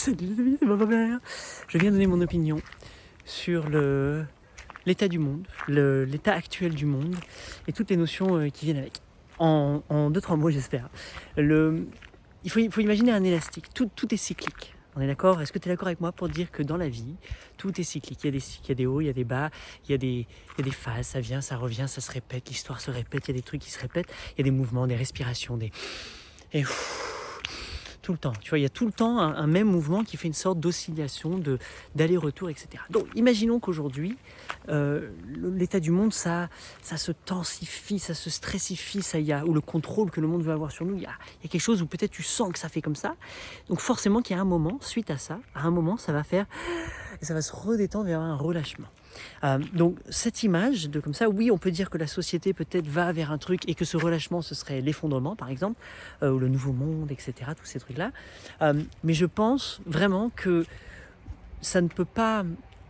Salut les amis, c'est ma mère. Je viens donner mon opinion sur l'état du monde, l'état actuel du monde et toutes les notions qui viennent avec. En 2-3 mots, j'espère. Il faut imaginer un élastique. Tout est cyclique. On est d'accord? Est-ce que tu es d'accord avec moi pour dire que dans la vie, tout est cyclique? Il y a des hauts, il y a des bas, il y a des phases, ça vient, ça revient, ça se répète, l'histoire se répète, il y a des trucs qui se répètent, il y a des mouvements, des respirations, et tout le temps, tu vois, il y a tout le temps un même mouvement qui fait une sorte d'oscillation, d'aller-retour, etc. Donc, imaginons qu'aujourd'hui, l'état du monde, ça se tensifie, ça se stressifie, ou le contrôle que le monde veut avoir sur nous, il y a quelque chose où peut-être tu sens que ça fait comme ça. Donc, forcément qu'il y a un moment, suite à ça, ça va faire, et ça va se redétendre vers un relâchement. Donc cette image de comme ça, oui, on peut dire que la société peut-être va vers un truc et que ce relâchement, ce serait l'effondrement par exemple, ou le nouveau monde, etc., tous ces trucs-là. Mais je pense vraiment que ça ne peut pas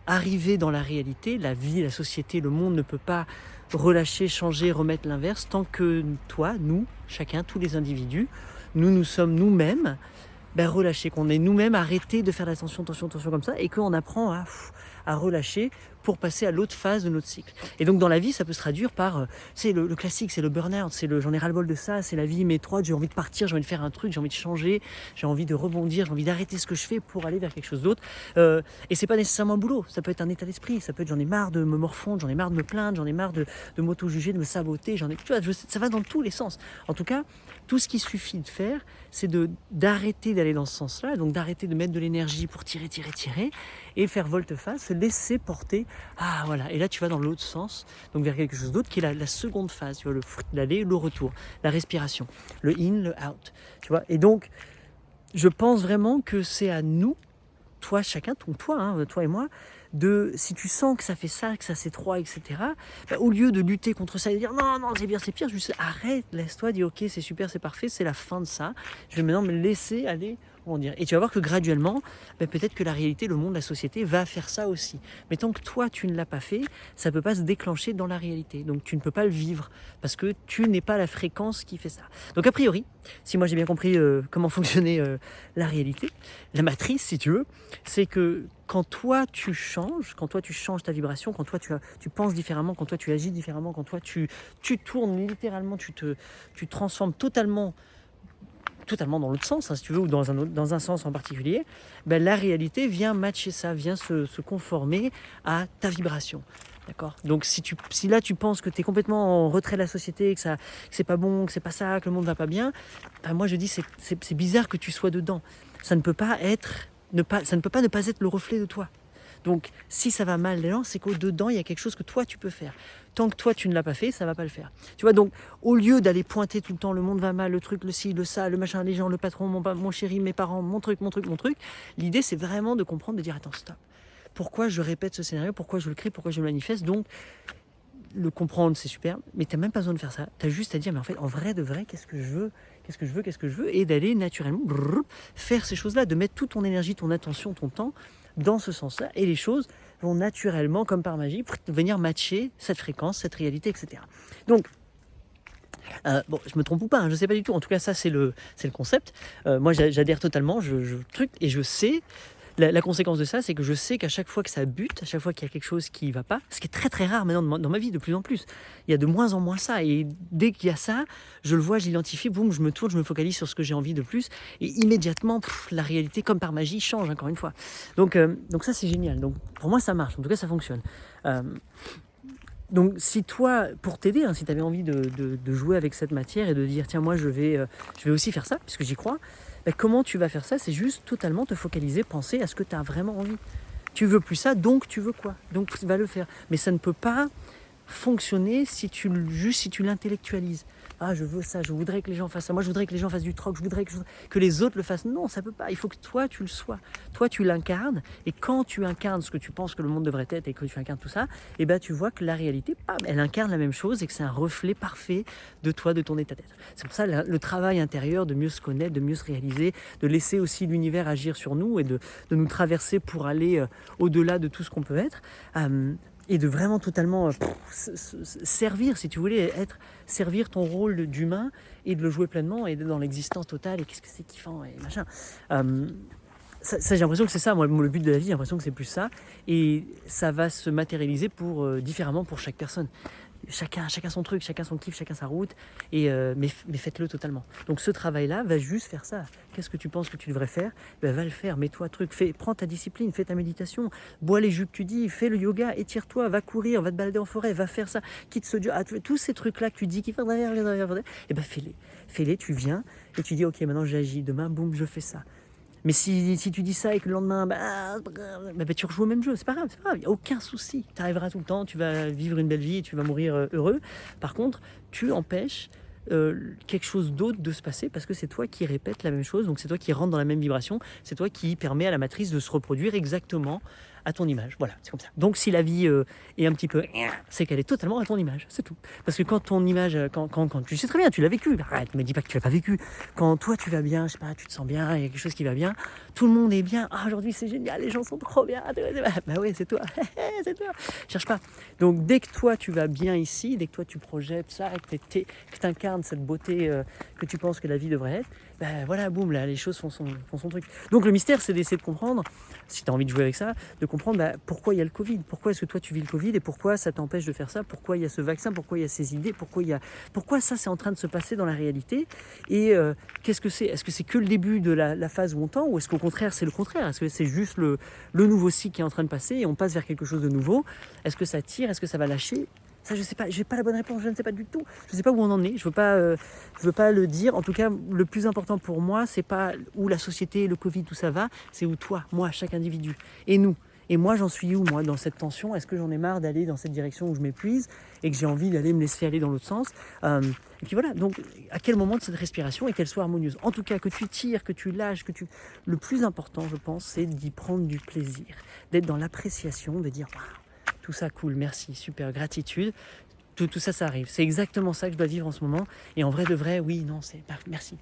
arriver dans la réalité. La vie, la société, le monde ne peut pas relâcher, changer, remettre l'inverse tant que toi, nous, chacun, tous les individus, nous sommes nous-mêmes relâchés, qu'on est nous-mêmes arrêtés de faire la tension comme ça et qu'on apprend à relâcher pour passer à l'autre phase de notre cycle. Et donc dans la vie, ça peut se traduire par, le classique, c'est le burn-out, j'en ai ras-le-bol de ça, c'est la vie m'étroite, j'ai envie de partir, j'ai envie de faire un truc, j'ai envie de changer, j'ai envie de rebondir, j'ai envie d'arrêter ce que je fais pour aller vers quelque chose d'autre. Et c'est pas nécessairement un boulot, ça peut être un état d'esprit, ça peut être j'en ai marre de me morfondre, j'en ai marre de me plaindre, j'en ai marre de m'auto-juger, de me saboter, ça va dans tous les sens. En tout cas, tout ce qu'il suffit de faire, c'est d'arrêter d'aller dans ce sens-là, donc d'arrêter de mettre de l'énergie pour tirer, et faire volte-face, se laisser porter. Ah voilà, et là tu vas dans l'autre sens, donc vers quelque chose d'autre qui est la seconde phase, tu vois, l'aller, le retour, la respiration, le in, le out, tu vois. Et donc, je pense vraiment que c'est à nous, toi chacun, toi et moi, si tu sens que ça fait ça, que ça s'étroit, etc., au lieu de lutter contre ça et de dire non, c'est bien, c'est pire, juste arrête, laisse-toi, dis ok, c'est super, c'est parfait, c'est la fin de ça, je vais maintenant me laisser aller. Et tu vas voir que graduellement, peut-être que la réalité, le monde, la société va faire ça aussi. Mais tant que toi, tu ne l'as pas fait, ça ne peut pas se déclencher dans la réalité. Donc tu ne peux pas le vivre parce que tu n'es pas la fréquence qui fait ça. Donc a priori, si moi j'ai bien compris comment fonctionnait la réalité, la matrice si tu veux, c'est que quand toi tu changes ta vibration, quand toi tu penses différemment, quand toi tu agis différemment, quand toi tu tournes littéralement, tu transformes totalement dans l'autre sens, si tu veux, ou dans un sens en particulier, la réalité vient matcher ça, vient se conformer à ta vibration. D'accord ? Donc si là tu penses que tu es complètement en retrait de la société, que c'est pas bon, que c'est pas ça, que le monde va pas bien, moi je dis c'est bizarre que tu sois dedans. Ça ne peut pas ne pas être le reflet de toi. Donc si ça va mal dedans, c'est qu'au-dedans il y a quelque chose que toi tu peux faire. Tant que toi tu ne l'as pas fait, ça va pas le faire. Tu vois, donc au lieu d'aller pointer tout le temps le monde va mal, le truc, le ci, le ça, le machin, les gens, le patron, mon chéri, mes parents, mon truc, l'idée c'est vraiment de comprendre, de dire attends, stop. Pourquoi je répète ce scénario, pourquoi je le crée, pourquoi je le manifeste. Donc le comprendre c'est super, mais tu n'as même pas besoin de faire ça. Tu as juste à dire mais en fait en vrai de vrai qu'est-ce que je veux, et d'aller naturellement faire ces choses-là, de mettre toute ton énergie, ton attention, ton temps dans ce sens-là, et les choses vont naturellement, comme par magie, venir matcher cette fréquence, cette réalité, etc. Donc, je me trompe ou pas, je sais pas du tout. En tout cas, ça, c'est le concept. Moi, j'adhère totalement, et je sais. La conséquence de ça, c'est que je sais qu'à chaque fois que ça bute, à chaque fois qu'il y a quelque chose qui ne va pas, ce qui est très très rare maintenant dans ma vie, de plus en plus, il y a de moins en moins ça. Et dès qu'il y a ça, je le vois, je l'identifie, boum, je me tourne, je me focalise sur ce que j'ai envie de plus. Et immédiatement, la réalité, comme par magie, change encore une fois. Donc ça, c'est génial. Donc pour moi, ça marche. En tout cas, ça fonctionne. Donc si toi, pour t'aider, si tu avais envie de jouer avec cette matière et de dire tiens moi je vais aussi faire ça, puisque j'y crois, comment tu vas faire ça? C'est juste totalement te focaliser, penser à ce que tu as vraiment envie. Tu veux plus ça, donc tu veux quoi? Donc tu vas le faire. Mais ça ne peut pas fonctionner si tu l'intellectualises. Ah, je veux ça, je voudrais que les gens fassent ça, moi je voudrais que les gens fassent du troc, je voudrais que les autres le fassent. Non, ça peut pas, il faut que toi tu le sois. Toi tu l'incarnes, et quand tu incarnes ce que tu penses que le monde devrait être et que tu incarnes tout ça, tu vois que la réalité, elle incarne la même chose et que c'est un reflet parfait de toi, de ton état d'être. C'est pour ça le travail intérieur de mieux se connaître, de mieux se réaliser, de laisser aussi l'univers agir sur nous et de nous traverser pour aller au-delà de tout ce qu'on peut être. Et de vraiment totalement servir, si tu voulais, servir ton rôle d'humain et de le jouer pleinement et dans l'existence totale, et qu'est-ce que c'est kiffant et machin. Ça, j'ai l'impression que c'est ça, moi, le but de la vie, j'ai l'impression que c'est plus ça. Et ça va se matérialiser différemment pour chaque personne. Chacun son truc, chacun son kiff, chacun sa route, mais faites-le totalement. Donc ce travail-là va juste faire ça. Qu'est-ce que tu penses que tu devrais faire? Va le faire, mets-toi truc, prends ta discipline, fais ta méditation, bois les jus que tu dis, fais le yoga, étire-toi, va courir, va te balader en forêt, va faire ça, quitte ce Dieu, tous ces trucs-là que tu dis qu'il faudrait faire, et fais-les. Fais-les, tu viens et tu dis ok, maintenant j'agis, demain boum, je fais ça. Mais si tu dis ça et que le lendemain, tu rejoues au même jeu, c'est pas grave, il n'y a aucun souci. Tu arriveras tout le temps, tu vas vivre une belle vie et tu vas mourir heureux. Par contre, tu empêches quelque chose d'autre de se passer parce que c'est toi qui répètes la même chose, donc c'est toi qui rentre dans la même vibration, c'est toi qui permet à la matrice de se reproduire exactement à ton image. Voilà, c'est comme ça. Donc si la vie est un petit peu... c'est qu'elle est totalement à ton image, c'est tout. Parce que quand ton image... Quand tu sais très bien, tu l'as vécu. Arrête, me dis pas que tu l'as pas vécu. Quand toi tu vas bien, je sais pas, tu te sens bien, il y a quelque chose qui va bien, tout le monde est bien. Ah, aujourd'hui c'est génial, les gens sont trop bien. Bah ouais, c'est toi. C'est toi. Cherche pas. Donc dès que toi tu vas bien ici, dès que toi tu projettes ça, que tu incarnes cette beauté que tu penses que la vie devrait être, ben voilà, boum, là les choses font son truc. Donc le mystère, c'est d'essayer de comprendre, si tu as envie de jouer avec ça, de comprendre pourquoi il y a le Covid, pourquoi est-ce que toi tu vis le Covid et pourquoi ça t'empêche de faire ça, pourquoi il y a ce vaccin, pourquoi il y a ces idées, pourquoi ça c'est en train de se passer dans la réalité et qu'est-ce que c'est? Est-ce que c'est que le début de la phase où on tend ou est-ce qu'au contraire c'est le contraire? Est-ce que c'est juste le nouveau cycle qui est en train de passer et on passe vers quelque chose de nouveau? Est-ce que ça tire? Est-ce que ça va lâcher? Ça, je sais pas, j'ai pas la bonne réponse, je ne sais pas du tout. Je sais pas où on en est, je veux pas le dire. En tout cas, le plus important pour moi, c'est pas où la société, le Covid, tout ça va, c'est où toi, moi, chaque individu, et nous. Et moi, j'en suis où, moi, dans cette tension? Est-ce que j'en ai marre d'aller dans cette direction où je m'épuise et que j'ai envie d'aller me laisser aller dans l'autre sens? Et puis voilà, donc à quel moment de cette respiration et qu'elle soit harmonieuse? En tout cas, que tu tires, que tu lâches, le plus important, je pense, c'est d'y prendre du plaisir, d'être dans l'appréciation, de dire waouh, tout ça cool, merci, super, gratitude. Tout ça, ça arrive. C'est exactement ça que je dois vivre en ce moment. Et en vrai de vrai, oui, non, c'est merci.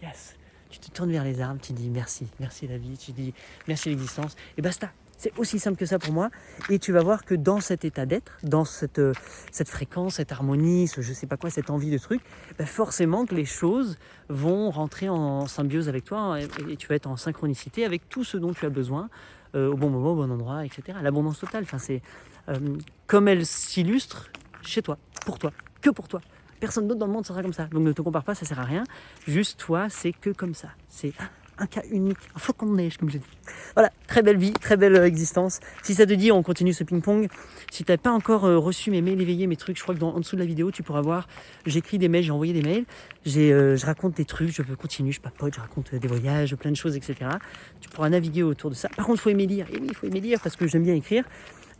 Yes. Tu te tournes vers les arbres, tu dis merci, merci la vie, tu dis merci l'existence, et basta. C'est aussi simple que ça pour moi. Et tu vas voir que dans cet état d'être, dans cette fréquence, cette harmonie, je sais pas quoi, cette envie de truc, forcément que les choses vont rentrer en symbiose avec toi et tu vas être en synchronicité avec tout ce dont tu as besoin au bon moment, au bon endroit, etc. L'abondance totale, c'est comme elle s'illustre chez toi, pour toi, que pour toi. Personne d'autre dans le monde sera comme ça. Donc ne te compare pas, ça sert à rien. Juste toi, c'est que comme ça. C'est un cas unique, un flocon de neige, comme j'ai dit. Voilà, très belle vie, très belle existence. Si ça te dit, on continue ce ping-pong. Si tu n'as pas encore reçu mes mails éveillés, mes trucs, je crois que en dessous de la vidéo, tu pourras voir, j'écris des mails, j'ai envoyé des mails, je raconte des trucs, je continue, je papote, je raconte des voyages, plein de choses, etc. Tu pourras naviguer autour de ça. Par contre, il faut aimer lire. Et oui, il faut aimer lire parce que j'aime bien écrire.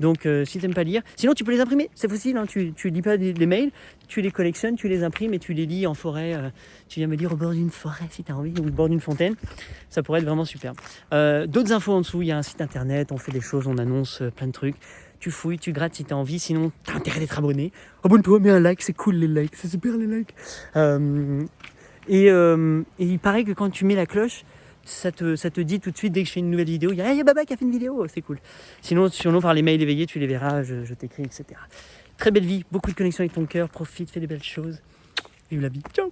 Donc si tu n'aimes pas lire, sinon tu peux les imprimer, c'est facile, hein, tu lis pas des mails, tu les collectionnes, tu les imprimes et tu les lis en forêt, tu viens me lire au bord d'une forêt si tu as envie, ou au bord d'une fontaine, ça pourrait être vraiment super. D'autres infos en dessous, il y a un site internet, on fait des choses, on annonce plein de trucs, tu fouilles, tu grattes si tu as envie, sinon tu as intérêt d'être abonné, abonne-toi, mets un like, c'est cool les likes, c'est super les likes. Et il paraît que quand tu mets la cloche, ça te dit tout de suite dès que je fais une nouvelle vidéo, il y a Baba qui a fait une vidéo, c'est cool. Sinon par les mails éveillés, tu les verras, je t'écris, etc. Très belle vie, beaucoup de connexion avec ton cœur, profite, fais des belles choses. Vive la vie, ciao.